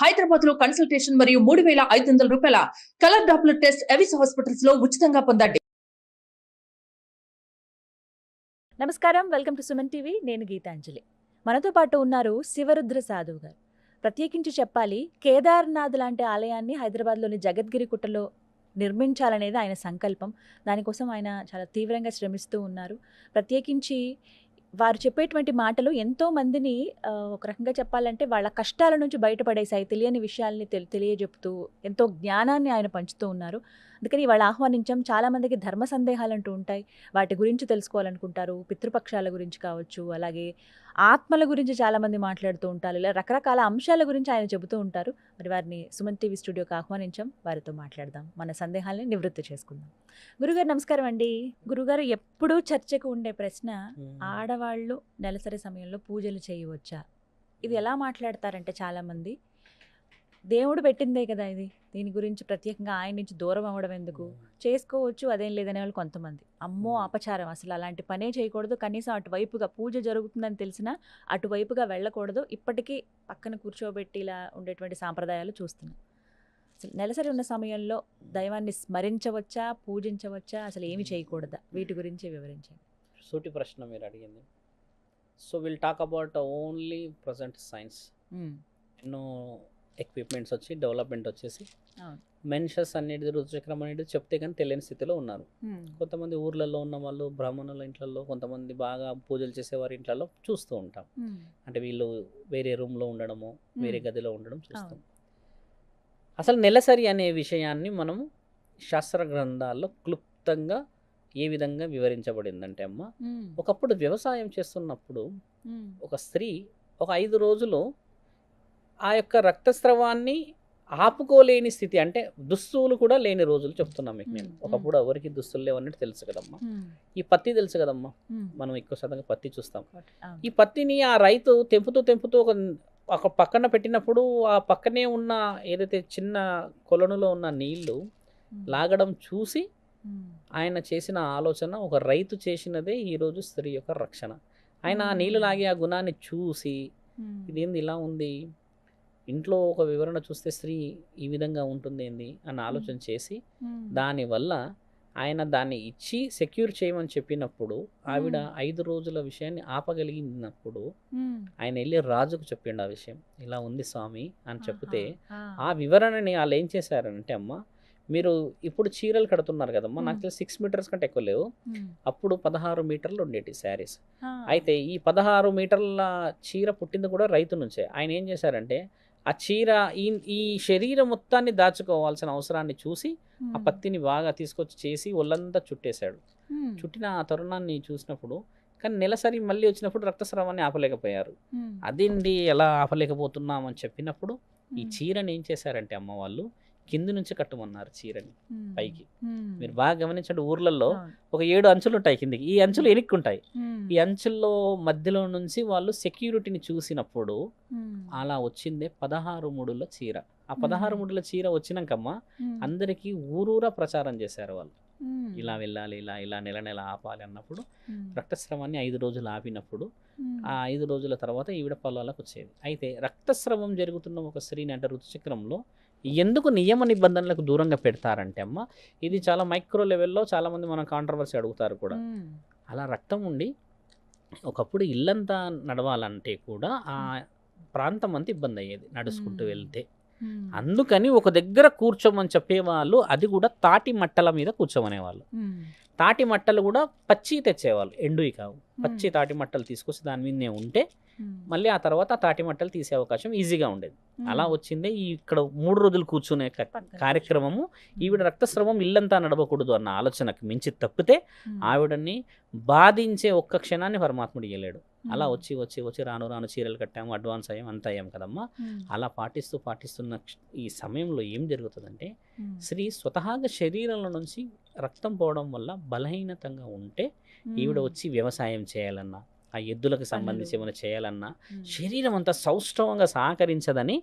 హైదరాబాద్ లో కన్సల్టేషన్ మరియు 3,500 రూపాయల colour Doppler test Avis hospitals లో ఉచితంగా పొందండి. నమస్కారం, వెల్కమ్ టు సుమన్ టీవీ. నేను గీతాంజలి. మనతో పాటు ఉన్నారు శివరుద్ర సాధువు గారు. ప్రత్యేకించి చెప్పాలి, కేదార్నాథ్ లాంటి ఆలయాన్ని హైదరాబాద్లోని జగద్గిరి కుట్టలో నిర్మించాలనేది ఆయన సంకల్పం. దానికోసం ఆయన చాలా తీవ్రంగా శ్రమిస్తూ ఉన్నారు. ప్రత్యేకించి వారు చెప్పేటువంటి మాటలు ఎంతో మందిని ఒక రకంగా చెప్పాలంటే వాళ్ళ కష్టాల నుంచి బయటపడేసాయి. తెలియని విషయాల్ని తెలియజెప్తూ ఎంతో జ్ఞానాన్ని ఆయన పంచుతూ ఉన్నారు. అందుకని వాళ్ళ ఆహ్వానించాం. చాలామందికి ధర్మ సందేహాలు అంటూ ఉంటాయి, వాటి గురించి తెలుసుకోవాలనుకుంటారు. పితృపక్షాల గురించి కావచ్చు, అలాగే ఆత్మల గురించి చాలామంది మాట్లాడుతూ ఉంటారు. ఇలా రకరకాల అంశాల గురించి ఆయన చెబుతూ ఉంటారు. మరి వారిని సుమన్ టీవీ స్టూడియోకి ఆహ్వానించాం. వారితో మాట్లాడదాం, మన సందేహాలని నివృత్తి చేసుకుందాం. గురుగారు నమస్కారం అండి. గురుగారు, ఎప్పుడూ చర్చకు ఉండే ప్రశ్న, ఆడవాళ్ళు నెలసరి సమయంలో పూజలు చేయవచ్చా? ఇది ఎలా మాట్లాడతారంటే చాలామంది, దేవుడు పెట్టిందే కదా ఇది, దీని గురించి ప్రత్యేకంగా ఆయన నుంచి దూరం అవ్వడం ఎందుకు, చేసుకోవచ్చు అదేం లేదనే వాళ్ళు కొంతమంది. అమ్మో అపచారం, అసలు అలాంటి పనే చేయకూడదు, కనీసం అటువైపుగా పూజ జరుగుతుందని తెలిసినా అటువైపుగా వెళ్ళకూడదు, ఇప్పటికీ పక్కన కూర్చోబెట్టి ఇలా ఉండేటువంటి సాంప్రదాయాలు చూస్తున్నాం. అసలు నెలసరి ఉన్న సమయంలో దైవాన్ని స్మరించవచ్చా, పూజించవచ్చా, అసలు ఏమి చేయకూడదా, వీటి గురించి వివరించండి. సూటి ప్రశ్న మీరు అడిగింది. So will talk about only present science. ఎన్నో ఎక్విప్మెంట్స్ వచ్చి డెవలప్మెంట్ వచ్చేసి మెన్షస్ అనేది రుతుచక్రం అనేది చెప్తే కానీ తెలియని స్థితిలో ఉన్నారు. కొంతమంది ఊర్లలో ఉన్న వాళ్ళు బ్రాహ్మణుల ఇంట్లలో, కొంతమంది బాగా పూజలు చేసేవారి ఇంట్లలో చూస్తూ ఉంటాం. అంటే వీళ్ళు వేరే రూమ్లో ఉండడము, వేరే గదిలో ఉండడం చూస్తాం. అసలు నెలసరి అనే విషయాన్ని మనము శాస్త్ర గ్రంథాల్లో క్లుప్తంగా ఏ విధంగా వివరించబడిందంటే, అమ్మ, ఒకప్పుడు వ్యవసాయం చేస్తున్నప్పుడు ఒక స్త్రీ ఒక 5 రోజులు ఆ యొక్క రక్తస్రావాన్ని ఆపుకోలేని స్థితి, అంటే దుస్తులు కూడా లేని రోజులు చెప్తున్నాం మీకు నేను. ఒకప్పుడు ఎవరికి దుస్తులు లేవన్నట్టు తెలుసు కదమ్మా. ఈ పత్తి తెలుసు కదమ్మా, మనం ఎక్కువ శాతంగా పత్తి చూస్తాం. ఈ పత్తిని ఆ రైతు తెంపుతూ ఒక పక్కన పెట్టినప్పుడు ఆ పక్కనే ఉన్న ఏదైతే చిన్న కొలనులో ఉన్న నీళ్లు లాగడం చూసి ఆయన చేసిన ఆలోచన, ఒక రైతు చేసినదే ఈరోజు స్త్రీ యొక్క రక్షణ. ఆయన ఆ నీళ్లు లాగే ఆ గుణాన్ని చూసి, ఇదేంది ఇలా ఉంది, ఇంట్లో ఒక వివరణ చూస్తే స్త్రీ ఈ విధంగా ఉంటుంది ఏంది అని ఆలోచన చేసి, దానివల్ల ఆయన దాన్ని ఇచ్చి సెక్యూర్ చేయమని చెప్పినప్పుడు ఆవిడ 5 రోజుల విషయాన్ని ఆపగలిగినప్పుడు ఆయన వెళ్ళి రాజుకు చెప్పిండు ఆ విషయం, ఇలా ఉంది స్వామి అని చెప్తే, ఆ వివరణని వాళ్ళు ఏం చేశారంటే, అమ్మ, మీరు ఇప్పుడు చీరలు కడుతున్నారు కదమ్మా, నాకు తెలిసి 6 మీటర్స్ కంటే ఎక్కువ లేవు, అప్పుడు 16 మీటర్లు ఉండేటి శారీస్. అయితే ఈ 16 మీటర్ల చీర పుట్టింది కూడా రైతు నుంచే. ఆయన ఏం చేశారంటే, ఆ చీర ఈ శరీరం మొత్తాన్ని దాచుకోవాల్సిన అవసరాన్ని చూసి ఆ పత్తిని బాగా తీసుకొచ్చి చేసి ఒళ్ళంతా చుట్టేశాడు. చుట్టిన ఆ తరుణాన్ని చూసినప్పుడు, కానీ నెలసరి మళ్ళీ వచ్చినప్పుడు రక్తస్రావాన్ని ఆపలేకపోయారు. అదేంటి ఎలా ఆపలేకపోతున్నాం అని చెప్పినప్పుడు, ఈ చీరని ఏం చేశారంటే అమ్మ వాళ్ళు కింది నుంచి కట్టమన్నారు చీరని పైకి. మీరు బాగా గమనించండి, ఊర్లలో ఒక 7 అంచులు ఉంటాయి కిందికి, ఈ అంచులు ఎనిక్కుంటాయి. ఈ అంచుల్లో మధ్యలో నుంచి వాళ్ళు సెక్యూరిటీని చూసినప్పుడు అలా వచ్చిందే 16 ముడుల చీర. ఆ 16 ముడుల చీర వచ్చినాకమ్మా అందరికీ ఊరూరా ప్రచారం చేశారు వాళ్ళు, ఇలా వెళ్ళాలి, ఇలా నెల ఆపాలి అన్నప్పుడు రక్తస్రావాన్ని 5 రోజులు ఆపినప్పుడు ఆ 5 రోజుల తర్వాత ఈవిడ పొలాలకు వచ్చేది. అయితే రక్తస్రావం జరుగుతున్న ఒక స్త్రీని, అంటే ఋతుచక్రంలో ఎందుకు నియమ నిబంధనలకు దూరంగా పెడతారంటే, అమ్మ, ఇది చాలా మైక్రో లెవెల్లో చాలామంది మనం కాంట్రవర్సీ అడుగుతారు కూడా. అలా రక్తం ఉండి ఒకప్పుడు ఇల్లంతా నడవాలంటే కూడా ఆ ప్రాంతం అంతా ఇబ్బంది అయ్యేది నడుచుకుంటూ వెళ్తే. అందుకని ఒక దగ్గర కూర్చోమని చెప్పేవాళ్ళు, అది కూడా తాటి మట్టల మీద కూర్చోమనేవాళ్ళు. తాటి మట్టలు కూడా పచ్చి తెచ్చేవాళ్ళు, ఎండువి కావు. పచ్చి తాటి మట్టలు తీసుకొచ్చి దాని మీదనే ఉంటే మళ్ళీ ఆ తర్వాత ఆ తాటి మట్టలు తీసే అవకాశం ఈజీగా ఉండేది. అలా వచ్చిందే ఈ ఇక్కడ 3 రోజులు కూర్చునే కార్యక్రమము. ఈవిడ రక్తస్రావం ఇల్లంతా నడవకూడదు అన్న ఆలోచనకు మించి తప్పితే ఆవిడని బాధించే ఒక్క క్షణాన్ని పరమాత్ముడు ఇయ్యలేడు. అలా వచ్చి రాను చీరలు కట్టాము, అడ్వాన్స్ అయ్యాం, అంత అయ్యాం కదమ్మా. అలా పాటిస్తున్న ఈ సమయంలో ఏం జరుగుతుందంటే, స్త్రీ స్వతహాగా శరీరంలో నుంచి రక్తం పోవడం వల్ల బలహీనతంగా ఉంటే ఈవిడ వచ్చి వ్యవసాయం చేయాలన్నా, ఆ ఎద్దులకు సంబంధించి ఏమైనా చేయాలన్నా శరీరం అంతా సౌష్ఠవంగా సహకరించదని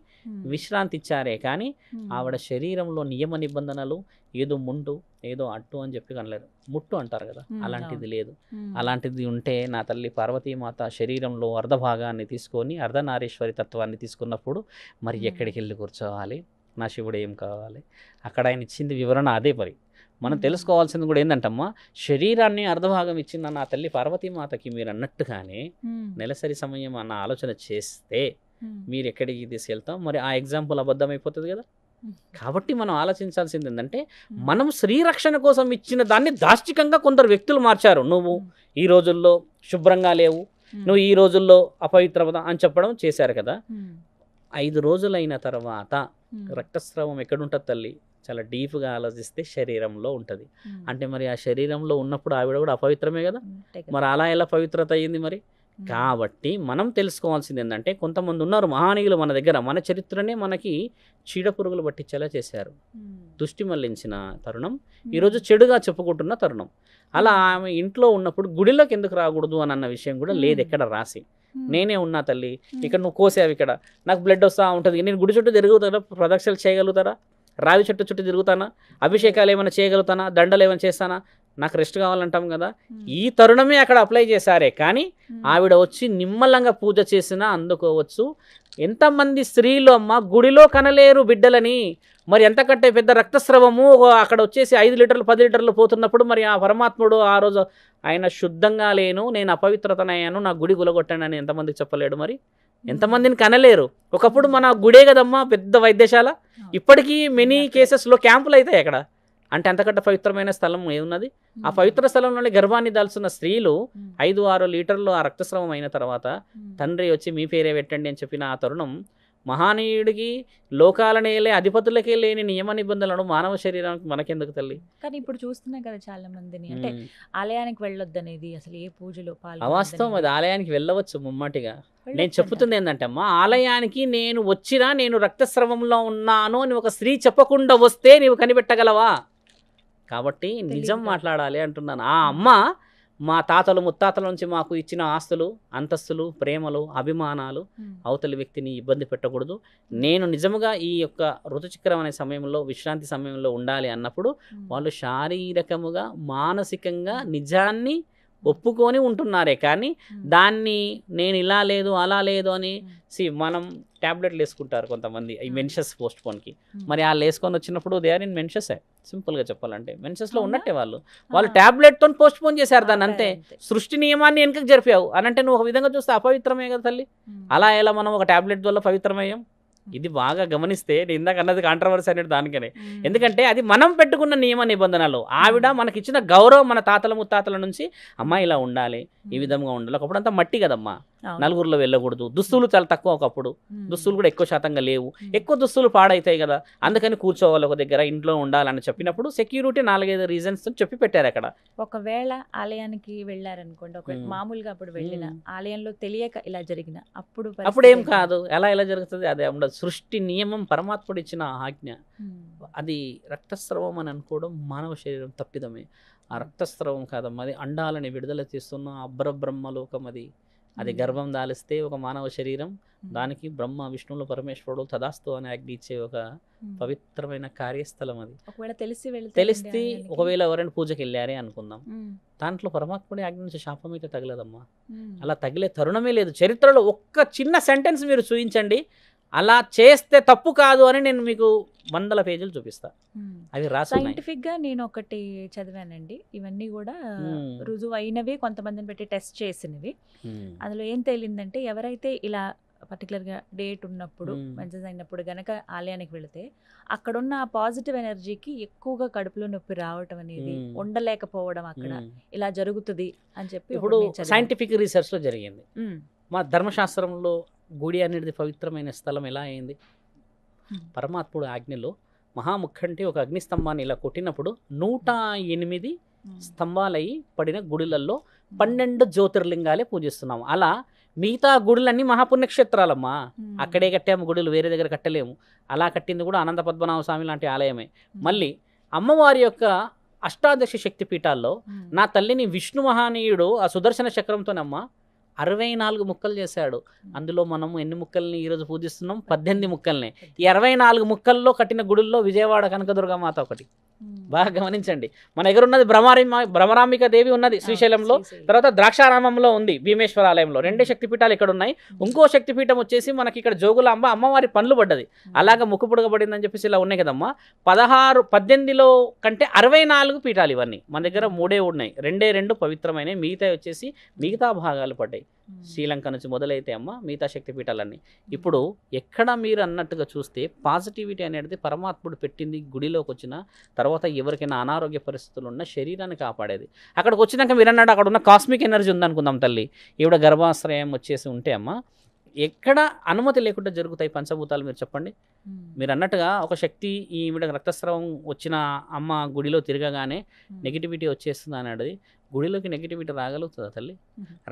విశ్రాంతి ఇచ్చారే కానీ ఆవిడ శరీరంలో నియమ నిబంధనలు ఏదో ముండు ఏదో అట్టు అని చెప్పి కనలేరు. ముట్టు అంటారు కదా, అలాంటిది లేదు. అలాంటిది ఉంటే నా తల్లి పార్వతీమాత శరీరంలో అర్ధభాగాన్ని తీసుకొని అర్ధనారీశ్వరి తత్వాన్ని తీసుకున్నప్పుడు మరి ఎక్కడికి వెళ్ళి కూర్చోవాలి, నా శివుడు ఏం కావాలి, అక్కడ ఆయన ఇచ్చింది వివరణ అదే. మరి మనం తెలుసుకోవాల్సింది కూడా ఏంటంటమ్మా, శరీరాన్ని అర్ధభాగం ఇచ్చిన నా తల్లి పార్వతీమాతకి మీరు అన్నట్టుగానే నెలసరి సమయం అన్న ఆలోచన చేస్తే మీరు ఎక్కడికి తీసుకెళ్తాం, మరి ఆ ఎగ్జాంపుల్ అబద్ధమైపోతుంది కదా. కాబట్టి మనం ఆలోచించాల్సింది ఏంటంటే, మనం శ్రీరక్షణ కోసం ఇచ్చిన దాన్ని దాష్టికంగా కొందరు వ్యక్తులు మార్చారు. నువ్వు ఈ రోజుల్లో శుభ్రంగా లేవు, నువ్వు ఈ రోజుల్లో అపవిత్రత అని చెప్పడం చేశారు కదా. 5 రోజులైన తర్వాత రక్తస్రావం ఎక్కడుంటుంది తల్లి, చాలా డీప్గా ఆలోచిస్తే శరీరంలో ఉంటుంది. అంటే మరి ఆ శరీరంలో ఉన్నప్పుడు ఆవిడ కూడా అపవిత్రమే కదా, మరి అలా ఎలా పవిత్రత అయ్యింది మరి. కాబట్టి మనం తెలుసుకోవాల్సింది ఏంటంటే, కొంతమంది ఉన్నారు మహానీయులు మన దగ్గర, మన చరిత్రనే మనకి చీడపురుగులు పట్టించేలా చేశారు. దృష్టి మళ్లించిన తరుణం, ఈరోజు చెడుగా చెప్పుకుంటున్న తరుణం. అలా ఆమె ఇంట్లో ఉన్నప్పుడు గుడిలోకి ఎందుకు రాకూడదు అని అన్న విషయం కూడా లేదు ఎక్కడ రాసి. నేనే ఉన్నా తల్లి, ఇక్కడ నువ్వు కోసావు, ఇక్కడ నాకు బ్లడ్ వస్తూ ఉంటుంది, నేను గుడి చుట్టూ తిరుగుతారా, ప్రదక్షిణలు చేయగలుగుతారా, రావి చెట్టు చుట్టూ తిరుగుతానా, అభిషేకాలు ఏమైనా చేయగలుగుతానా, దండలు ఏమైనా చేస్తానా, నాకు రెస్ట్ కావాలంటాం కదా. ఈ తరుణమే అక్కడ అప్లై చేశారే కానీ ఆవిడ వచ్చి నిమ్మలంగా పూజ చేసినా అందుకోవచ్చు. ఎంతమంది స్త్రీలు అమ్మ గుడిలో కనలేరు బిడ్డలని, మరి ఎంతకంటే పెద్ద రక్తస్రవము అక్కడ వచ్చేసి 5 లీటర్లు 10 లీటర్లు పోతున్నప్పుడు మరి ఆ పరమాత్ముడు ఆ రోజు ఆయన శుద్ధంగా లేను, నేను అపవిత్రతనయ్యాను, నా గుడి గులగొట్టానని ఎంతమందికి చెప్పలేడు. మరి ఎంతమందిని కనలేరు. ఒకప్పుడు మన గుడే కదమ్మా పెద్ద వైద్యశాల. ఇప్పటికీ మెనీ కేసెస్లో క్యాంపులు అవుతాయి అక్కడ. అంటే అంతకంటే పవిత్రమైన స్థలం ఏమున్నది. ఆ పవిత్ర స్థలంలోనే గర్భాన్ని దాల్చున్న స్త్రీలు 5-6 లీటర్లు ఆ రక్తస్రావం అయిన తర్వాత తండ్రి వచ్చి మీ పేరే పెట్టండి అని చెప్పిన ఆ తరుణం, మహానీయుడికి లోకాలనే అధిపతులకే లేని నియమ నిబంధనలను మానవ శరీరానికి మనకెందుకు తల్లి. కానీ ఇప్పుడు చూస్తున్నాం కదా చాలా మందిని, అంటే ఆలయానికి వెళ్ళొద్దు అనేది, అసలు ఏ పూజలో అవాస్తవం. అది ఆలయానికి వెళ్ళవచ్చు ముమ్మటిగా. నేను చెప్తుంది ఏంటంటే అమ్మా, ఆలయానికి నేను వచ్చినా నేను రక్తస్రావంలో ఉన్నాను అని ఒక స్త్రీ చెప్పకుండా వస్తే నీవు కనిపెట్టగలవా? కాబట్టి నిజం మాట్లాడాలి అంటున్నాను. ఆ అమ్మ మా తాతలు ముత్తాతల నుంచి మాకు ఇచ్చిన ఆస్తులు, అంతస్తులు, ప్రేమలు, అభిమానాలు అవతలి వ్యక్తిని ఇబ్బంది పెట్టకూడదు. నేను నిజముగా ఈ యొక్క ఋతుచక్రం అనే సమయంలో విశ్రాంతి సమయంలో ఉండాలి అన్నప్పుడు వాళ్ళు శారీరకముగా మానసికంగా నిజాన్ని ఒప్పుకొని ఉంటున్నారే కానీ దాన్ని నేను ఇలా లేదు అలా లేదు అని మనం ట్యాబ్లెట్లు వేసుకుంటారు కొంతమంది ఈ మెన్షస్ పోస్ట్ పోన్కి. మరి వాళ్ళు వేసుకొని వచ్చినప్పుడు దే ఆర్ ఇన్ మెన్షసే. సింపుల్గా చెప్పాలంటే మెన్షస్లో ఉన్నట్టే వాళ్ళు ట్యాబ్లెట్తో పోస్ట్ పోన్ చేశారు దాన్ని అంతే. సృష్టి నియమాన్ని వెనకకు జరిపావు అని అంటే నువ్వు ఒక విధంగా చూస్తే అపవిత్రమే కదా తల్లి. అలా ఎలా మనం ఒక ట్యాబ్లెట్ వల్ల పవిత్రమయ్యాం? ఇది బాగా గమనిస్తే ఇందాక అన్నది కాంట్రవర్సీ అనేది దానికనే. ఎందుకంటే అది మనం పెట్టుకున్న నియమ నిబంధనలు. ఆవిడ మనకిచ్చిన గౌరవం మన తాతల ముత్తాతల నుంచి, అమ్మ ఇలా ఉండాలి, ఈ విధంగా ఉండాలి. ఒకప్పుడు అంతా మట్టి కదమ్మా, నలుగురిలో వెళ్ళకూడదు, దుస్తులు చాలా తక్కువ, ఒకప్పుడు దుస్తులు కూడా ఎక్కువ శాతంగా లేవు, ఎక్కువ దుస్తులు పాడైతాయి కదా, అందుకని కూర్చోవాలి ఒక దగ్గర, ఇంట్లో ఉండాలని చెప్పినప్పుడు సెక్యూరిటీ 4-5 రీజన్స్ చెప్పి పెట్టారు అక్కడ. ఒకవేళ ఆలయానికి వెళ్ళారనుకోండి, మామూలుగా అప్పుడు వెళ్ళిన ఆలయంలో తెలియక ఇలా జరిగిన అప్పుడు ఏం కాదు. ఎలా జరుగుతుంది? అదే ఉండదు. సృష్టి నియమం పరమాత్ముడు ఇచ్చిన ఆజ్ఞ. అది రక్తస్రావం అని అనుకోవడం మానవ శరీరం తప్పిదమే. ఆ రక్తస్రావం కాదమ్మా, అది అండాలని విడుదల తీస్తున్న అబ్రబ్రహ్మలోకం. అది గర్భం దాలిస్తే ఒక మానవ శరీరం, దానికి బ్రహ్మ విష్ణువులు పరమేశ్వరుడు తదాస్తు అని ఆజ్ఞ ఇచ్చే ఒక పవిత్రమైన కార్యస్థలం. అది ఒకవేళ తెలిస్తే ఒకవేళ ఎవరైనా పూజకి వెళ్ళారే అనుకుందాం, దాంట్లో పరమాత్ముడి ఆజ్ఞ నుంచి శాపం అయితే తగలదమ్మా. అలా తగిలే తరుణమే లేదు. చరిత్రలో ఒక్క చిన్న సెంటెన్స్ మీరు చూపించండి, అలా చేస్తే తప్పు కాదు అని నేను మీకు 100 పేజీలు చూపిస్తా. అవి రాసి సైంటిఫిక్ గా నేను ఒకటి చదివానండి, ఇవన్నీ కూడా రుజువు అయినవి, కొంతమందిని పెట్టి టెస్ట్ చేసినవి. అందులో ఏం తేలిందంటే, ఎవరైతే ఇలా పర్టికులర్గా డేట్ ఉన్నప్పుడు మెన్సెస్ అయినప్పుడు గనక ఆలయానికి వెళితే అక్కడున్న పాజిటివ్ ఎనర్జీకి ఎక్కువగా కడుపులో నొప్పి రావటం అనేది, ఉండలేకపోవడం అక్కడ ఇలా జరుగుతుంది అని చెప్పి ఇప్పుడు సైంటిఫిక్ రీసెర్చ్ లో జరిగింది. మా ధర్మశాస్త్రంలో గుడి అనేది పవిత్రమైన స్థలం ఎలా అయింది? పరమాత్ముడు ఆజ్ఞలో మహాముఖంటి ఒక అగ్నిస్తంభాన్ని ఇలా కొట్టినప్పుడు 108 స్తంభాలయ్యి పడిన గుడులలో 12 జ్యోతిర్లింగాలే పూజిస్తున్నాము. అలా మిగతా గుడులన్నీ మహాపుణ్యక్షేత్రాలమ్మా, అక్కడే కట్టాము గుడులు, వేరే దగ్గర కట్టలేము. అలా కట్టింది కూడా అనంత పద్మనాభ స్వామి లాంటి ఆలయమే. మళ్ళీ అమ్మవారి యొక్క అష్టాదశ శక్తి పీఠాల్లో నా తల్లిని విష్ణు మహానీయుడు ఆ సుదర్శన చక్రంతోనమ్మా 64 ముక్కలు చేశాడు. అందులో మనం ఎన్ని ముక్కల్ని ఈరోజు పూజిస్తున్నాం? 18 ముక్కల్ని. ఈ 64 ముక్కల్లో కట్టిన గుడుల్లో విజయవాడ కనకదుర్గమాత ఒకటి. బాగా గమనించండి. మన దగ్గర ఉన్నది భ్రమరాంబిక దేవి ఉన్నది శ్రీశైలంలో, తర్వాత ద్రాక్షారామంలో ఉంది భీమేశ్వర ఆలయంలో. 2 శక్తిపీఠాలు ఇక్కడ ఉన్నాయి. ఇంకో శక్తిపీఠం వచ్చేసి మనకి ఇక్కడ జోగులాంబ అమ్మవారి పండ్లు పడ్డది, అలాగా ముక్కు పుడగబడిందని చెప్పేసి ఇలా ఉన్నాయి కదమ్మా. 18లో కంటే 64 పీఠాలు ఇవన్నీ. మన దగ్గర 3 ఉన్నాయి, 2 పవిత్రమైనవి, మిగతా వచ్చేసి మిగతా భాగాలు పడ్డాయి. శ్రీలంక నుంచి మొదలైతే అమ్మ మిగతా శక్తిపీఠాలన్నీ. ఇప్పుడు ఎక్కడ మీరు అన్నట్టుగా చూస్తే పాజిటివిటీ అనేది పరమాత్ముడు పెట్టింది. గుడిలోకి వచ్చిన తర్వాత ఎవరికైనా అనారోగ్య పరిస్థితులు ఉన్న శరీరాన్ని కాపాడేది. అక్కడికి వచ్చినాక మీరు అన్నాడు అక్కడ ఉన్న కాస్మిక్ ఎనర్జీ ఉందనుకుందాం తల్లి, ఈవిడ గర్భాశ్రయం వచ్చేసి ఉంటే అమ్మ ఎక్కడ అనుమతి లేకుండా జరుగుతాయి పంచభూతాలు? మీరు చెప్పండి. మీరు అన్నట్టుగా ఒక శక్తి ఈవిడ రక్తస్రావం వచ్చిన అమ్మ గుడిలో తిరగగానే నెగిటివిటీ వచ్చేస్తుంది అన్నది. గుడిలోకి నెగిటివిటీ రాగలుగుతుందా తల్లి?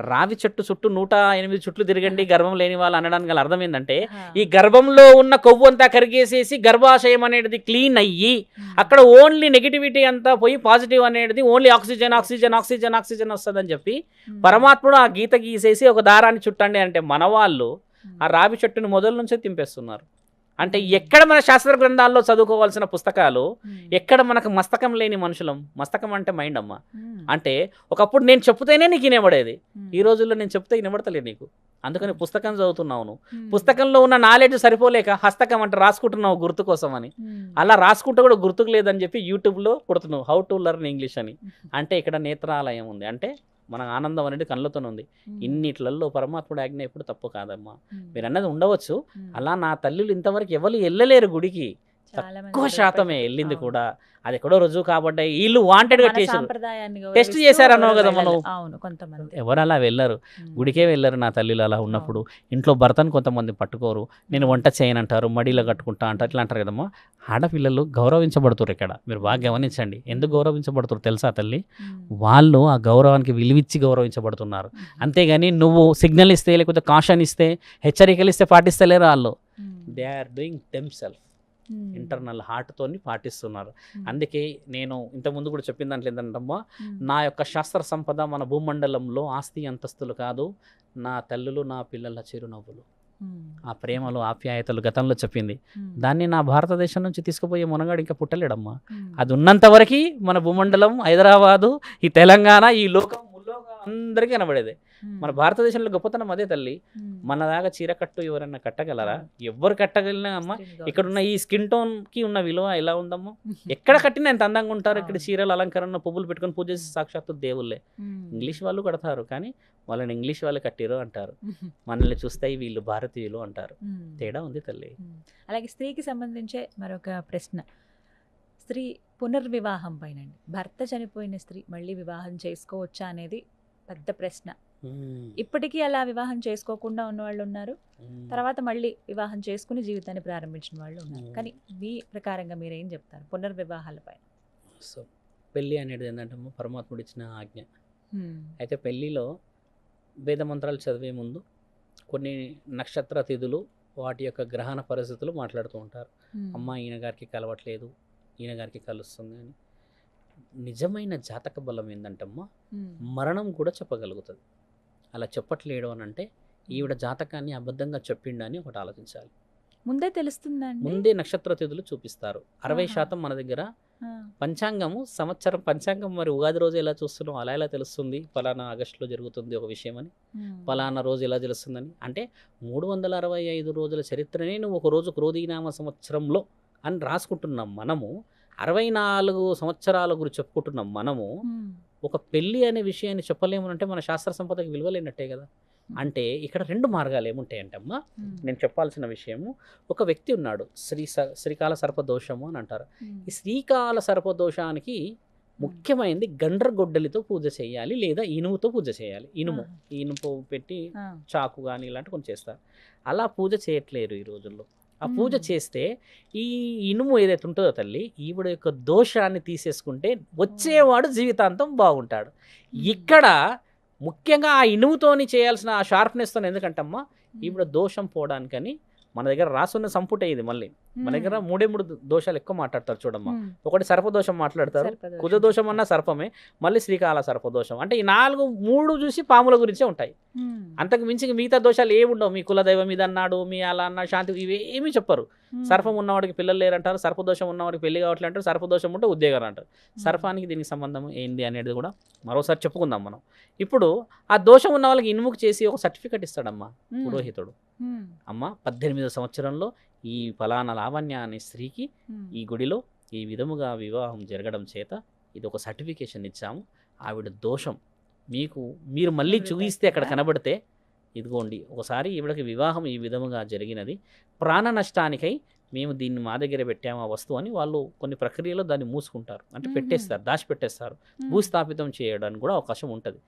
రావి చెట్టు చుట్టూ 108 చుట్లు తిరగండి గర్భం లేని వాళ్ళు అనడానికి గల అర్థం ఏంటంటే ఈ గర్భంలో ఉన్న కొవ్వు అంతా కరిగేసేసి గర్భాశయం అనేది క్లీన్ అయ్యి అక్కడ ఓన్లీ నెగిటివిటీ అంతా పోయి పాజిటివ్ అనేది only oxygen oxygen oxygen oxygen వస్తుందని చెప్పి పరమాత్ముడు ఆ గీత గీసేసి ఒక దారాన్ని చుట్టండి అంటే మన వాళ్ళు ఆ రావి చెట్టును మొదల నుంచే తింపేస్తున్నారు. అంటే ఎక్కడ మన శాస్త్ర గ్రంథాల్లో చదువుకోవాల్సిన పుస్తకాలు, ఎక్కడ మనకు మస్తకం లేని మనుషులం. మస్తకం అంటే మైండ్ అమ్మ. అంటే ఒకప్పుడు నేను చెప్తేనే నీకు వినబడేది, ఈ రోజుల్లో నేను చెప్తే వినబడతలేదు నీకు. అందుకని పుస్తకం చదువుతున్నావు. పుస్తకంలో ఉన్న నాలెడ్జ్ సరిపోలేక హస్తకం అంటే రాసుకుంటున్నావు గుర్తు కోసం అని. అలా రాసుకుంటే కూడా గుర్తుకు లేదని చెప్పి యూట్యూబ్లో కొడుతున్నావు హౌ టు లెర్న్ ఇంగ్లీష్ అని. అంటే ఇక్కడ నేత్రాలయం ఉంది, అంటే మన ఆనందం అనేది కళ్ళతోనే ఉంది. ఇన్నిట్లలో పరమాత్ముడు ఆజ్ఞ ఎప్పుడు తప్పు కాదమ్మా. మీరు అన్నది ఉండవచ్చు. అలా నా తల్లులు ఇంతవరకు ఎవరు వెళ్ళలేరు గుడికి, తక్కువ శాతమే వెళ్ళింది కూడా. అది ఎక్కడో రుజువు కాబట్టి వీళ్ళు వాంటెడ్ గా టెస్ట్ చేశారు అన్నావు కదా మనం. ఎవరు అలా వెళ్ళరు, గుడికే వెళ్ళరు నా తల్లిలు. అలా ఉన్నప్పుడు ఇంట్లో భర్తను కొంతమంది పట్టుకోరు, నేను వంట చేయనంటారు, మడిలో కట్టుకుంటా అంటారు, ఇట్లా అంటారు కదమ్మా. ఆడపిల్లలు గౌరవించబడుతారు ఇక్కడ. మీరు బాగా గమనించండి. ఎందుకు గౌరవించబడుతారు తెలుసా తల్లి? వాళ్ళు ఆ గౌరవానికి విలువిచ్చి గౌరవించబడుతున్నారు. అంతేగాని నువ్వు సిగ్నల్ ఇస్తే లేకపోతే కాషన్ ఇస్తే హెచ్చరికలు ఇస్తే పాటిస్తలేరు వాళ్ళు. They are doing themselves. Internal హార్ట్తోని పాటిస్తున్నారు. అందుకే నేను ఇంతకుముందు కూడా చెప్పిన దాంట్లో ఏంటంటమ్మా, నా యొక్క శాస్త్ర సంపద మన భూమండలంలో ఆస్తి అంతస్తులు కాదు, నా తల్లులు నా పిల్లల చిరునవ్వులు, ఆ ప్రేమలు ఆప్యాయతలు గతంలో చెప్పింది. దాన్ని నా భారతదేశం నుంచి తీసుకుపోయే మునగాడు ఇంకా పుట్టలేడమ్మా. అది ఉన్నంత వరకు మన భూమండలం, హైదరాబాదు, ఈ తెలంగాణ, ఈ లోకం అందరికీ కనబడేదే. మన భారతదేశంలో గొప్పతనం అదే తల్లి. మన దాకా చీరకట్టు ఎవరన్నా కట్టగలరా? ఎవ్వరు కట్టగలిగినా అమ్మా. ఇక్కడ ఉన్న ఈ స్కిన్ టోన్ కి ఉన్న విలువ ఎలా ఉందమ్మా? ఎక్కడ కట్టినా ఎంత అందంగా ఉంటారు. ఇక్కడ చీరలు అలంకరణ పువ్వులు పెట్టుకొని పూజ చేసి సాక్షాత్తు దేవుళ్ళే. ఇంగ్లీష్ వాళ్ళు కడతారు కానీ వాళ్ళని ఇంగ్లీష్ వాళ్ళు కట్టిరు అంటారు, మనల్ని చూస్తే వీళ్ళు భారతీయులు అంటారు. తేడా ఉంది తల్లి. అలాగే స్త్రీకి సంబంధించే మరొక ప్రశ్న, స్త్రీ పునర్వివాహం పైన. భర్త చనిపోయిన స్త్రీ మళ్ళీ వివాహం చేసుకోవచ్చా అనేది పెద్ద ప్రశ్న. ఇప్పటికీ అలా వివాహం చేసుకోకుండా ఉన్న వాళ్ళు ఉన్నారు, తర్వాత మళ్ళీ వివాహం చేసుకుని జీవితాన్ని ప్రారంభించిన వాళ్ళు ఉన్నారు. కానీ మీ ప్రకారంగా మీరు ఏం చెప్తారు పునర్వివాహాల పైన? సో పెళ్ళి అనేది ఏంటంటే పరమాత్ముడు ఇచ్చిన ఆజ్ఞ. అయితే పెళ్ళిలో వేద మంత్రాలు చదివే ముందు కొన్ని నక్షత్ర తిథులు, వాటి యొక్క గ్రహణ పరిస్థితులు మాట్లాడుతూ ఉంటారు. అమ్మ ఈయన గారికి కలవట్లేదు, ఈయన గారికి కలుస్తుంది అని. నిజమైన జాతక బలం ఏంటంటమ్మా, మరణం కూడా చెప్పగలుగుతుంది. అలా చెప్పట్లేడు అని అంటే ఈవిడ జాతకాన్ని అబద్ధంగా చెప్పిండని ఒకటి ఆలోచించాలి. ముందే తెలుస్తుందండి, ముందే నక్షత్ర తిథులు చూపిస్తారు. 60% మన దగ్గర పంచాంగము, సంవత్సరం పంచాంగం. మరి ఉగాది రోజు ఎలా చూస్తున్నాం, అలా ఎలా తెలుస్తుంది పలానా ఆగస్టులో జరుగుతుంది ఒక విషయం అని, పలానా రోజు ఎలా తెలుస్తుందని? అంటే 365 రోజుల చరిత్రనే నువ్వు ఒక రోజు క్రోధీనామ సంవత్సరంలో అని రాసుకుంటున్నాం మనము. 64 సంవత్సరాల గురించి చెప్పుకుంటున్నాం మనము. ఒక పెళ్ళి అనే విషయాన్ని చెప్పలేము అంటే మన శాస్త్ర సంపదకి విలువలేనట్టే కదా. అంటే ఇక్కడ 2 మార్గాలు ఏముంటాయంటమ్మా, నేను చెప్పాల్సిన విషయము. ఒక వ్యక్తి ఉన్నాడు, శ్రీకాల సర్పదోషము అని అంటారు. ఈ శ్రీకాల సర్పదోషానికి ముఖ్యమైనది గండ్రగొడ్డలితో పూజ చేయాలి, లేదా ఇనుముతో పూజ చేయాలి. ఇనుము పెట్టి చాకు కానీ ఇలాంటి కొన్ని చేస్తారు. అలా పూజ చేయట్లేరు ఈ రోజుల్లో. ఆ పూజ చేస్తే ఈ ఇనుము ఏదైతే ఉంటుందో తల్లి, ఈవిడ యొక్క దోషాన్ని తీసేసుకుంటే వచ్చేవాడు జీవితాంతం బాగుంటాడు. ఇక్కడ ముఖ్యంగా ఆ ఇనుముతోని చేయాల్సిన ఆ షార్ప్నెస్తో, ఎందుకంటమ్మా ఈవిడ దోషం పోవడానికని మన దగ్గర రాసున్న సంపుటే ఇది. మళ్ళీ మన దగ్గర 3 దోషాలు ఎక్కువ మాట్లాడతారు చూడమ్మా. ఒకటి సర్పదోషం మాట్లాడతారు, కుజదోషం అన్న సర్పమే, మళ్ళీ శ్రీకాళ సర్పదోషం. అంటే ఈ 3 చూసి పాముల గురించే ఉంటాయి. అంతకు మించి మిగతా దోషాలు ఏమి ఉండవు. మీ కులదైవం ఇది అన్నాడు, మీ అలా అన్న శాంతి, ఇవి ఏమీ చెప్పరు. సర్పం ఉన్నవాడికి పిల్లలు లేరంటారు, సర్పదోషం ఉన్నవాడికి పెళ్లి కావట్లేదు అంటారు, సర్పదోషం ఉంటే ఉద్యోగాలు అంటారు. సర్పానికి దీనికి సంబంధం ఏంది అనేది కూడా మరోసారి చెప్పుకుందాం మనం. ఇప్పుడు ఆ దోషం ఉన్న వాళ్ళకి ఇన్ముఖ చేసి ఒక సర్టిఫికెట్ ఇస్తాడమ్మా పురోహితుడు. అమ్మ 18వ సంవత్సరంలో ఈ ఫలానా లావణ్య అనే స్త్రీకి ఈ గుడిలో ఈ విధముగా వివాహం జరగడం చేత ఇది ఒక సర్టిఫికేషన్ ఇచ్చాము. ఆవిడ దోషం మీరు మళ్ళీ చూపిస్తే అక్కడ కనబడితే ఇదిగోండి ఒకసారి ఈవిడకి వివాహం ఈ విధముగా జరిగినది, ప్రాణ నష్టానికై మేము దీన్ని మా దగ్గర పెట్టాము ఆ వస్తువు అని వాళ్ళు కొన్ని ప్రక్రియలో దాన్ని మూసుకుంటారు. అంటే పెట్టేస్తారు, దాచిపెట్టేస్తారు. భూస్థాపితం చేయడానికి కూడా అవకాశం ఉంటుంది.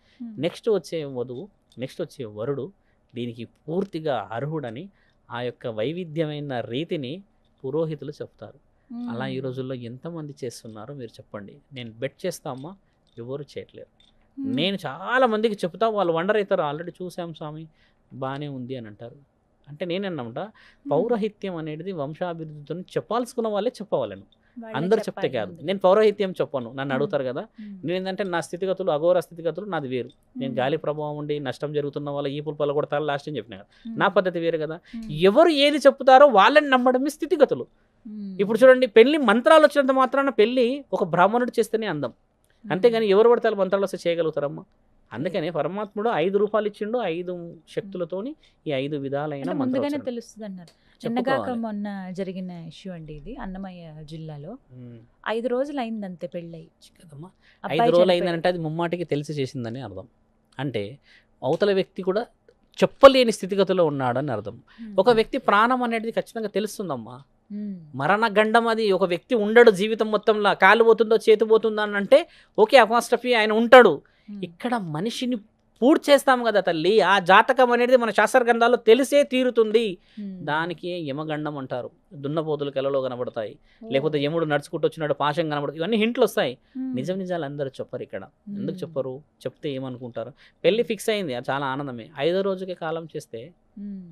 నెక్స్ట్ వచ్చే వధువు, నెక్స్ట్ వచ్చే వరుడు దీనికి పూర్తిగా అర్హుడని ఆ యొక్క వైవిధ్యమైన రీతిని పురోహితులు చెప్తారు. అలా ఈ రోజుల్లో ఎంతమంది చేస్తున్నారో మీరు చెప్పండి. నేను బెట్ చేస్తామా, ఎవరు చేయట్లేరు. నేను చాలా మందికి చెప్తా, వాళ్ళు వండర్ అవుతారు, ఆల్రెడీ చూసాం స్వామి బాగానే ఉంది అని అంటారు. అంటే నేనన్నమాట పౌరహిత్యం అనేది వంశాభివృద్ధితో చెప్పాల్సుకున్న వాళ్ళే చెప్పవాలను, అందరు చెప్తే కాదు. నేను పౌరహిత్యం చెప్పను, నన్ను అడుగుతారు కదా. నేనేంటంటే నా స్థితిగతులు అఘోర స్థితిగతులు నాది వేరు. నేను గాలి ప్రభావం ఉండి నష్టం జరుగుతున్న వాళ్ళ ఈపులు పలగొడతారు లాస్ట్ అని చెప్పిన కదా, నా పద్ధతి వేరు కదా. ఎవరు ఏది చెప్తారో వాళ్ళని నమ్మడమే స్థితిగతులు. ఇప్పుడు చూడండి, పెళ్లి మంత్రాలు వచ్చినంత మాత్రాన పెళ్లి ఒక బ్రాహ్మణుడు చేస్తేనే అందం, అంతేగాని ఎవరు పడతారు మంత్రాలు వస్తే చేయగలుగుతారమ్మా. అందుకని పరమాత్ముడు 5 రూపాయలు ఇచ్చిండు, 5 శక్తులతోని ఈ 5 విధాలైన ముందుగానే తెలుస్తుంది అన్నారు. చిన్నగాక మొన్న జరిగిన ఇష్యూ అండి ఇది, అన్నమయ్య జిల్లాలో 5 రోజులు అయింది అంతే పెళ్ళి కదమ్మా. 5 రోజులు అయిందంటే అది ముమ్మాటికి తెలిసి చేసిందని అర్థం. అంటే అవతల వ్యక్తి కూడా చెప్పలేని స్థితిగతిలో ఉన్నాడని అర్థం. ఒక వ్యక్తి ప్రాణం అనేది ఖచ్చితంగా తెలుస్తుందమ్మా. మరణ గండం అది. ఒక వ్యక్తి ఉండడు జీవితం మొత్తంలో, కాలు పోతుందో చేతి పోతుందో అని అంటే ఓకే, అపాస్ట్రఫీ ఆయన ఉంటాడు. ఇక్కడ మనిషిని పూర్తి చేస్తాం కదా తల్లి, ఆ జాతకం అనేది మన శాస్త్ర గ్రంథాల్లో తెలిసే తీరుతుంది. దానికి యమగండం అంటారు. దున్నపోతులు కలలో కనబడతాయి, లేకపోతే యముడు నడుచుకుంటూ వచ్చినాడు పాశం కనబడతాయి, ఇవన్నీ హింట్లు వస్తాయి. నిజాలు అందరూ చెప్పరు ఇక్కడ. ఎందుకు చెప్పరు? చెప్తే ఏమనుకుంటారు? పెళ్లి ఫిక్స్ అయింది, అది చాలా ఆనందమే. 5వ రోజుకి కాలం చేస్తే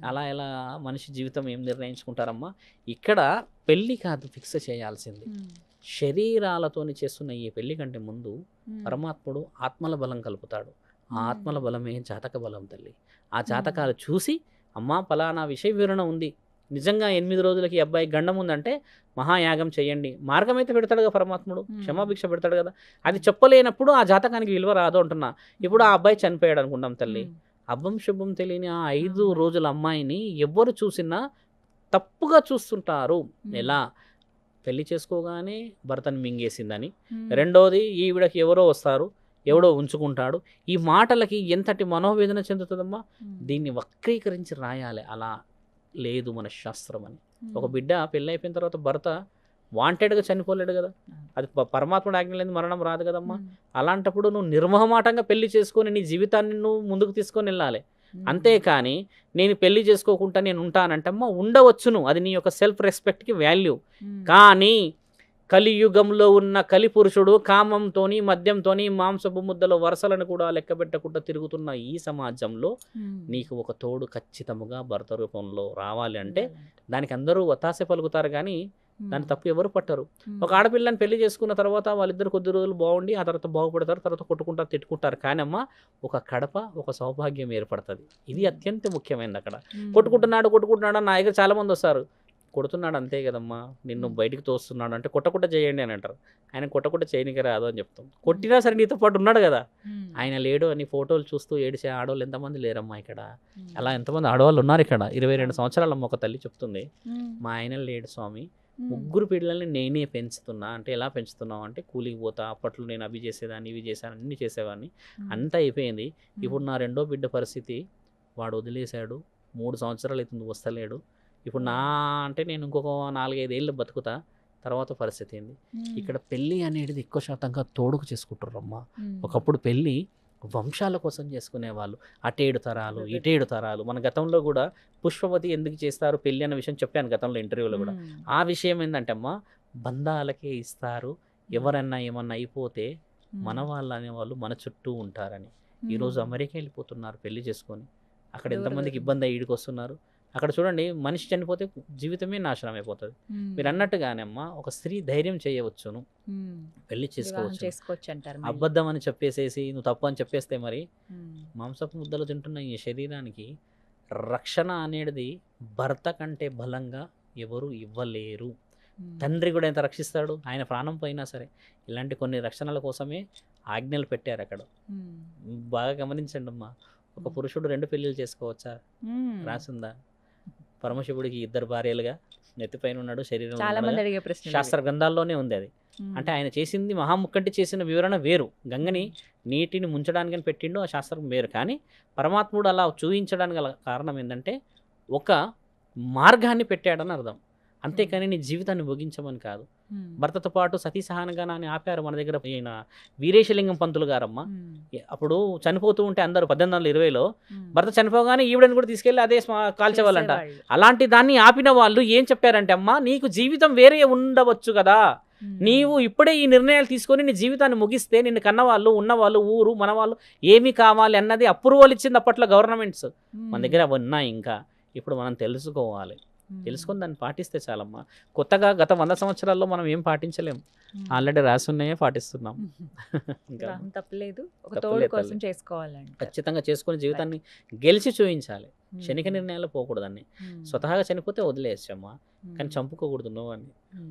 అలా ఎలా మనిషి జీవితం ఏం నిర్ణయించుకుంటారమ్మా? ఇక్కడ పెళ్లి కాదు ఫిక్స్ చేయాల్సింది, శరీరాలతోని చేస్తున్న ఈ పెళ్లి కంటే ముందు పరమాత్ముడు ఆత్మల బలం కలుపుతాడు. ఆ ఆత్మల బలమే జాతక బలం తల్లి. ఆ జాతకాలు చూసి అమ్మా ఫలానా విషయ వివరణ ఉంది, నిజంగా 8 రోజులకి అబ్బాయి గండం ఉందంటే మహాయాగం చేయండి, మార్గం అయితే పెడతాడు కదా పరమాత్ముడు, క్షమాభిక్ష పెడతాడు కదా. అది చెప్పలేనప్పుడు ఆ జాతకానికి విలువ రాదు అంటున్నా. ఇప్పుడు ఆ అబ్బాయి చనిపోయాడు అనుకుంటాం తల్లి, అబ్బం శుభం తెలియని ఆ 5 రోజుల అమ్మాయిని ఎవ్వరు చూసినా తప్పుగా చూస్తుంటారు. ఎలా? పెళ్లి చేసుకోగానే భర్తను మింగేసిందని, రెండోది ఈవిడకి ఎవరో వస్తారు, ఎవడో ఉంచుకుంటాడు. ఈ మాటలకి ఎంతటి మనోవేదన చెందుతుందమ్మా. దీన్ని వక్రీకరించి రాయాలి, అలా లేదు మన శాస్త్రం అని. ఒక బిడ్డ పెళ్ళి అయిపోయిన తర్వాత భర్త వాంటెడ్గా చనిపోలేడు కదా, అది పరమాత్ముడు ఆజ్ఞ లేదు మరణం రాదు కదమ్మా. అలాంటప్పుడు నువ్వు నిర్మోహమాటంగా పెళ్లి చేసుకొని నీ జీవితాన్ని నువ్వు ముందుకు తీసుకొని వెళ్ళాలి. అంతేకాని నేను పెళ్లి చేసుకోకుండా నేను ఉంటానంటమ్మా, ఉండవచ్చును, అది నీ యొక్క సెల్ఫ్ రెస్పెక్ట్కి వాల్యూ. కానీ కలియుగంలో ఉన్న కలిపురుషుడు కామంతోని మద్యంతోని మాంసపు ముద్దలో వరసలను కూడా లెక్క పెట్టకుండా తిరుగుతున్న ఈ సమాజంలో నీకు ఒక తోడు ఖచ్చితంగా భర్త రూపంలో రావాలి అంటే దానికి అందరూ ఒత్తాస పలుకుతారు, కానీ దాన్ని తప్పు ఎవరు పట్టరు. ఒక ఆడపిల్లని పెళ్లి చేసుకున్న తర్వాత వాళ్ళిద్దరు కొద్ది రోజులు బాగుండి ఆ తర్వాత బాగుపడతారు, తర్వాత కొట్టుకుంటారు, తిట్టుకుంటారు. కానీ అమ్మ ఒక కడప, ఒక సౌభాగ్యం ఏర్పడుతుంది. ఇది అత్యంత ముఖ్యమైనది. అక్కడ కొట్టుకుంటున్నాడు నా దగ్గర చాలా మంది వస్తారు, కొడుతున్నాడు అంతే కదమ్మా, నిన్ను బయటికి తోస్తున్నాడు అంటే కొట్టకుండా చేయండి అని అంటారు. ఆయన కొట్టకుండా చేయనికి రాదు అని చెప్తాం. కొట్టినా సరే నీతో పాటు ఉన్నాడు కదా, ఆయన లేడు అని ఫోటోలు చూస్తూ ఏడిచే ఆడవాళ్ళు ఎంతమంది లేరమ్మా ఇక్కడ. అలా ఎంతమంది ఆడవాళ్ళు ఉన్నారు ఇక్కడ. 22 సంవత్సరాలమ్మ ఒక తల్లి చెప్తుంది, మా ఆయన లేడు స్వామి, 3 పిల్లల్ని నేనే పెంచుతున్నా. అంటే ఎలా పెంచుతున్నావు అంటే కూలికి పోతా, అప్పట్లో నేను అవి చేసేదాన్ని ఇవి చేశాను అన్నీ చేసేవాడిని, అంతా అయిపోయింది. ఇప్పుడు నా 2వ బిడ్డ పరిస్థితి, వాడు వదిలేశాడు, 3 సంవత్సరాలు అవుతుంది వస్తలేడు. ఇప్పుడు అంటే నేను ఇంకొక 4-5 ఏళ్ళు బతుకుతా, తర్వాత పరిస్థితి ఏంది? ఇక్కడ పెళ్ళి అనేది ఎక్కువ శాతంగా తోడుకు చేసుకుంటారమ్మా. ఒకప్పుడు పెళ్ళి వంశాల కోసం చేసుకునేవాళ్ళు, అటేడు తరాలు ఇటేడు తరాలు. మన గతంలో కూడా పుష్పవతి ఎందుకు చేస్తారు పెళ్ళి అన్న విషయం చెప్పాను గతంలో ఇంటర్వ్యూలో కూడా. ఆ విషయం ఏంటంటే అమ్మా, బంధాలకే ఇస్తారు, ఎవరన్నా ఏమన్నా అయిపోతే మన వాళ్ళు అనేవాళ్ళు మన చుట్టూ ఉంటారని. ఈరోజు అమెరికా వెళ్ళిపోతున్నారు పెళ్లి చేసుకొని, అక్కడ ఎంతమందికి ఇబ్బంది ఈడికి వస్తున్నారు. అక్కడ చూడండి మనిషి చనిపోతే జీవితమే నాశనం అయిపోతుంది. మీరు అన్నట్టుగానే అమ్మ ఒక స్త్రీ ధైర్యం చేయవచ్చును, పెళ్లి చేసుకోవచ్చు అంటారు. అబద్ధం అని చెప్పేసేసి నువ్వు తప్పు అని చెప్పేస్తే మరి మాంసపు ముద్దలు తింటున్న ఈ శరీరానికి రక్షణ అనేది భర్త కంటే బలంగా ఎవరు ఇవ్వలేరు. తండ్రి కూడా ఎంత రక్షిస్తాడు, ఆయన ప్రాణం పోయినా సరే. ఇలాంటి కొన్ని రక్షణల కోసమే ఆజ్ఞలు పెట్టారు అక్కడ. బాగా గమనించండి అమ్మా, ఒక పురుషుడు 2 పెళ్ళిళ్ళు చేసుకోవచ్చా? రాసిందా? పరమశివుడికి 2 భార్యలుగా నెత్తిపైన ఉన్నాడు, శరీరం చాలా మంది అడిగే ప్రశ్న శాస్త్ర గ్రంథాల్లోనే ఉంది అది. అంటే ఆయన చేసింది మహాముక్కంటి చేసిన వివరణ వేరు, గంగని నీటిని ముంచడానికి పెట్టిండు, ఆ శాస్త్రం వేరు. కానీ పరమాత్ముడు అలా చూపించడానికి గల కారణం ఏంటంటే ఒక మార్గాన్ని పెట్టాడని అర్థం, అంతేకాని నీ జీవితాన్ని ముగించమని కాదు. భర్తతో పాటు సతీ సహనగానాన్ని ఆపారు మన దగ్గర ఈయన వీరేశలింగం పంతులు గారమ్మ. అప్పుడు చనిపోతూ ఉంటే అందరూ 1820లో భర్త చనిపోగానే ఈవిడని కూడా తీసుకెళ్ళి అదే కాల్చేవాళ్ళంట. అలాంటి దాన్ని ఆపిన వాళ్ళు ఏం చెప్పారంటే, అమ్మ నీకు జీవితం వేరే ఉండవచ్చు కదా, నీవు ఇప్పుడే ఈ నిర్ణయాలు తీసుకొని నీ జీవితాన్ని ముగిస్తే నిన్ను కన్నవాళ్ళు, ఉన్నవాళ్ళు, ఊరు, మనవాళ్ళు ఏమి కావాలి అన్నది అప్రూవల్ ఇచ్చింది అప్పట్లో గవర్నమెంట్స్. మన దగ్గర అవి ఉన్నాయి. ఇంకా ఇప్పుడు మనం తెలుసుకోవాలి, తెలుసుకొని దాన్ని పాటిస్తే చాలమ్మా. కొత్తగా గత 100 సంవత్సరాల్లో మనం ఏం పాటించలేం, ఆల్రెడీ రాసి ఉన్నాయే పాటిస్తున్నాం. ఇంకా తప్పలేదు, ఒక తోడు కోసం చేసుకోవాలండి. ఖచ్చితంగా చేసుకుని జీవితాన్ని గెలిచి చూపించాలి. క్షణిక నిర్ణయాలు పోకూడదని. స్వతహాగా చనిపోతే వదిలేయచ్చమ్మా, కానీ చంపుకోకూడదు నువ్వు అని.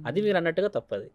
అది మీరు అన్నట్టుగా తప్పది.